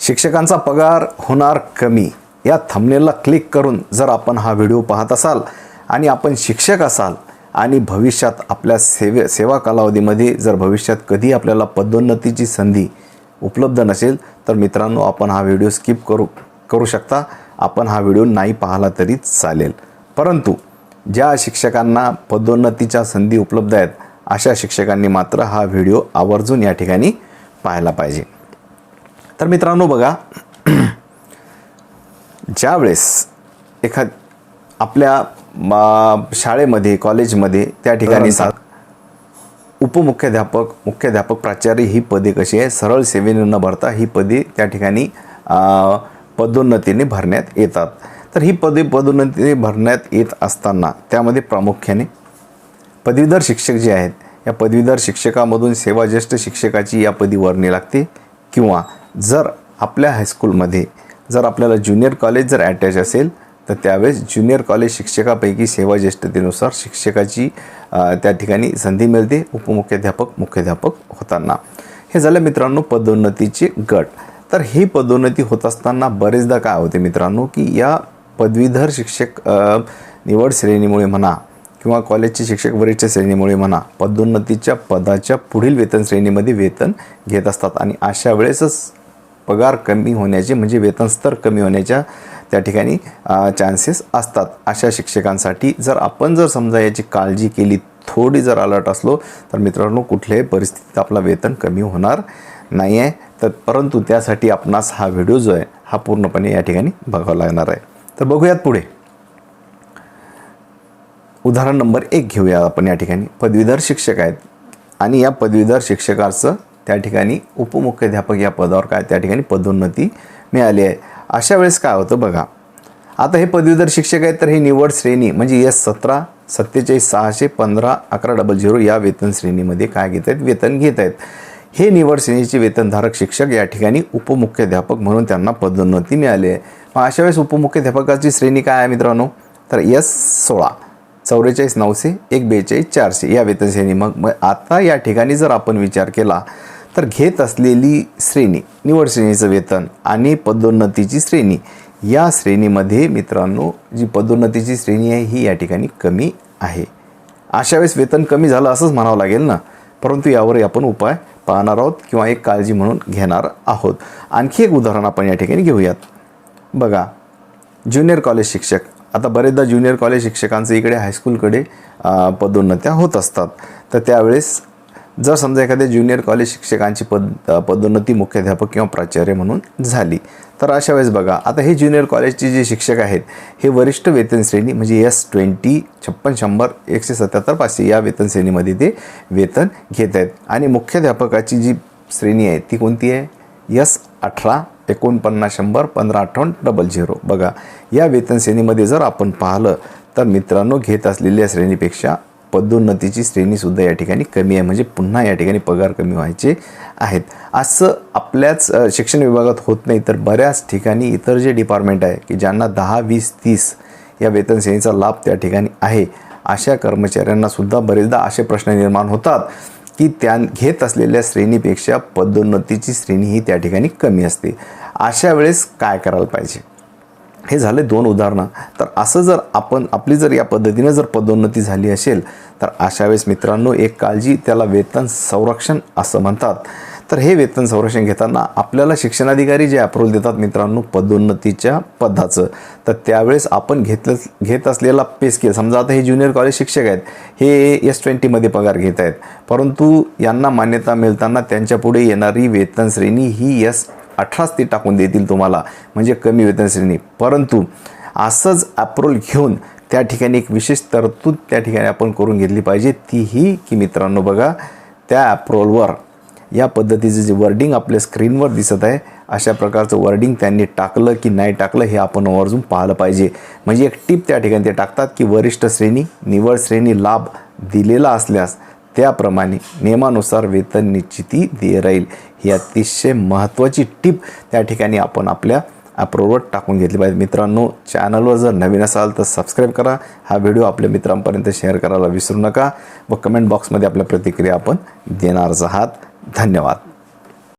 शिक्षकांचा पगार होणार कमी या थंबनेलला क्लिक करून जर आपण हा व्हिडिओ पाहत असाल आणि आपण शिक्षक असाल आणि भविष्यात आपल्या सेवा कालावधीमध्ये जर भविष्यात कधी आपल्याला पदोन्नतीची संधी उपलब्ध नसेल तर मित्रांनो आपण हा व्हिडिओ स्किप करू शकता. आपण हा व्हिडिओ नाही पाहिला तरी चालेल. परंतु ज्या शिक्षकांना पदोन्नतीच्या संधी उपलब्ध आहेत अशा शिक्षकांनी मात्र हा व्हिडिओ आवर्जून या ठिकाणी पाहायला पाहिजे. तर मित्रांनो बघा, ज्यावेळेस आपल्या शाळेमध्ये कॉलेजमध्ये त्या ठिकाणी उपमुख्याध्यापक, मुख्याध्यापक, प्राचार्य ही पदे कशी आहे सरळ सेवेने न भरता ही पदे त्या ठिकाणी पदोन्नतीने भरण्यात येतात. तर ही पदे पदोन्नतीने भरण्यात येत असताना त्यामध्ये प्रामुख्याने पदवीधर शिक्षक जे आहेत या पदवीधर शिक्षकामधून सेवाज्येष्ठ शिक्षकाची या पदी वर्णी लागते. किंवा जर आपल्या हायस्कूलमध्ये जर आपल्याला ज्युनियर कॉलेज जर अटॅच असेल तर त्यावेळेस ज्युनियर कॉलेज शिक्षकापैकी सेवाज्येष्ठतेनुसार शिक्षकाची त्या ठिकाणी संधी मिळते उपमुख्याध्यापक, मुख्याध्यापक होताना. हे झालं मित्रांनो पदोन्नतीचे गट. तर ही पदोन्नती होत असताना बरेचदा काय होते मित्रांनो की या पदवीधर शिक्षक निवड श्रेणीमुळे म्हणा किंवा कॉलेजचे शिक्षक वरिष्ठ श्रेणीमुळे म्हणा पदोन्नतीच्या पदाच्या पुढील वेतन श्रेणीमध्ये वेतन घेत असतात आणि अशा वेळेसच पगार कमी होण्याचे म्हणजे वेतन स्तर कमी होण्याच्या त्या ठिकाणी चान्सेस असतात. अशा शिक्षकांसाठी जर आपण जर समजा याची काळजी केली, थोडी जर अलर्ट असलो तर मित्रांनो कुठल्याही परिस्थितीत आपला वेतन कमी होणार नाही आहे. तर परंतु त्यासाठी आपणास हा व्हिडिओ जो आहे हा पूर्णपणे या ठिकाणी बघावा लागणार आहे. तर बघूयात पुढे. उदाहरण नंबर 1 घेऊया आपण. या ठिकाणी पदवीधर शिक्षक आहेत आणि या पदवीधर शिक्षकाचं त्या ठिकाणी उपमुख्याध्यापक या पदावर काय त्या ठिकाणी पदोन्नती मिळाली आहे. अशा वेळेस काय होतं बघा, आता हे पदवीधर शिक्षक आहेत तर ही निवड श्रेणी म्हणजे S17 47 600 15 1100 या वेतन श्रेणीमध्ये काय घेत आहेत, वेतन घेत आहेत. हे निवड श्रेणीचे वेतनधारक शिक्षक या ठिकाणी उपमुख्याध्यापक म्हणून त्यांना पदोन्नती मिळाली आहे. मग अशा वेळेस उपमुख्याध्यापकाची श्रेणी काय आहे मित्रांनो, तर S16 44 900 1 42 400 या वेतन श्रेणी. मग आता या ठिकाणी जर आपण विचार केला तर घेत असलेली श्रेणी निवड श्रेणीचं वेतन आणि पदोन्नतीची श्रेणी या श्रेणीमध्ये मित्रांनो जी पदोन्नतीची श्रेणी आहे ही या ठिकाणी कमी आहे. अशा वेळेस वेतन कमी झालं असंच म्हणावं लागेल ना. परंतु यावर आपण उपाय पाहणार आहोत किंवा एक काळजी म्हणून घेणार आहोत. आणखी एक उदाहरण आपण या ठिकाणी घेऊयात. बघा, ज्युनियर कॉलेज शिक्षक. आता बरेचदा ज्युनियर कॉलेज शिक्षकांचं इकडे हायस्कूलकडे पदोन्नत्या होत असतात. तर त्यावेळेस जर समजा एखाद्या ज्युनियर कॉलेज शिक्षकांची पदोन्नती मुख्याध्यापक किंवा प्राचार्य म्हणून झाली तर अशा वेळेस बघा, आता हे ज्युनियर कॉलेजचे जे शिक्षक आहेत हे वरिष्ठ वेतन श्रेणी म्हणजे S20 56 100 177 500 या वेतन श्रेणीमध्ये ते वेतन घेत आहेत. आणि मुख्याध्यापकाची जी श्रेणी आहे ती कोणती आहे, S18 49 100 15 58 00. बघा, या वेतन श्रेणीमध्ये जर आपण पाहिलं तर मित्रांनो घेत असलेल्या श्रेणीपेक्षा पदोन्नतीची श्रेणीसुद्धा या ठिकाणी कमी आहे. म्हणजे पुन्हा या ठिकाणी पगार कमी व्हायचे आहेत. असं आपल्याच शिक्षण विभागात होत नाही तर बऱ्याच ठिकाणी इतर जे डिपार्टमेंट आहे की ज्यांना 10 20 30 या वेतन श्रेणीचा लाभ त्या ठिकाणी आहे अशा कर्मचाऱ्यांनासुद्धा बरेचदा असे प्रश्न निर्माण होतात की त्या घेत असलेल्या श्रेणीपेक्षा पदोन्नतीची श्रेणी ही त्या ठिकाणी कमी असते. अशा वेळेस काय करायला पाहिजे, हे झाले 2 उदाहरणं. तर असं जर आपली जर या पद्धतीनं जर पदोन्नती झाली असेल तर अशा वेळेस मित्रांनो एक काळजी, त्याला वेतन संरक्षण असं म्हणतात. तर हे वेतन संरक्षण घेताना आपल्याला शिक्षणाधिकारी जे अप्रूव्हल देतात मित्रांनो पदोन्नतीच्या पदाचं, तर त्यावेळेस आपण घेत असलेला पे स्केल, समजा आता हे ज्युनियर कॉलेज शिक्षक आहेत हे S20 मध्ये पगार घेत आहेत, परंतु यांना मान्यता मिळताना त्यांच्या पुढे येणारी वेतन श्रेणी ही S18 ते टाकून देतील तुम्हाला म्हणजे कमी वेतन श्रेणी. परंतु असंच अप्रूव्हल घेऊन त्या ठिकाणी एक विशेष तरतूद त्या ठिकाणी आपण करून घेतली पाहिजे. तीही की मित्रांनो बघा, त्या अप्रूव्हलवर या पद्धतीचं जे वर्डिंग आपल्या स्क्रीनवर दिसत आहे अशा प्रकारचं वर्डिंग त्यांनी टाकलं की नाही टाकलं हे आपण आवर्जून पाहिलं पाहिजे. म्हणजे एक टिप त्या ठिकाणी ते टाकतात की वरिष्ठ श्रेणी निवड श्रेणी लाभ दिलेला असल्यास त्याप्रमाणे नियमानुसार वेतन निश्चिती दिली राहील. ही अतिशय महत्त्वाची टिप त्या ठिकाणी आपण आपल्या अप्रूव्हलवर टाकून घेतली पाहिजे. मित्रांनो, चॅनलवर जर नवीन असाल तर सबस्क्राईब करा. हा व्हिडिओ आपल्या मित्रांपर्यंत शेअर करायला विसरू नका व कमेंट बॉक्समध्ये आपल्या प्रतिक्रिया आपण देणारच आहात. धन्यवाद.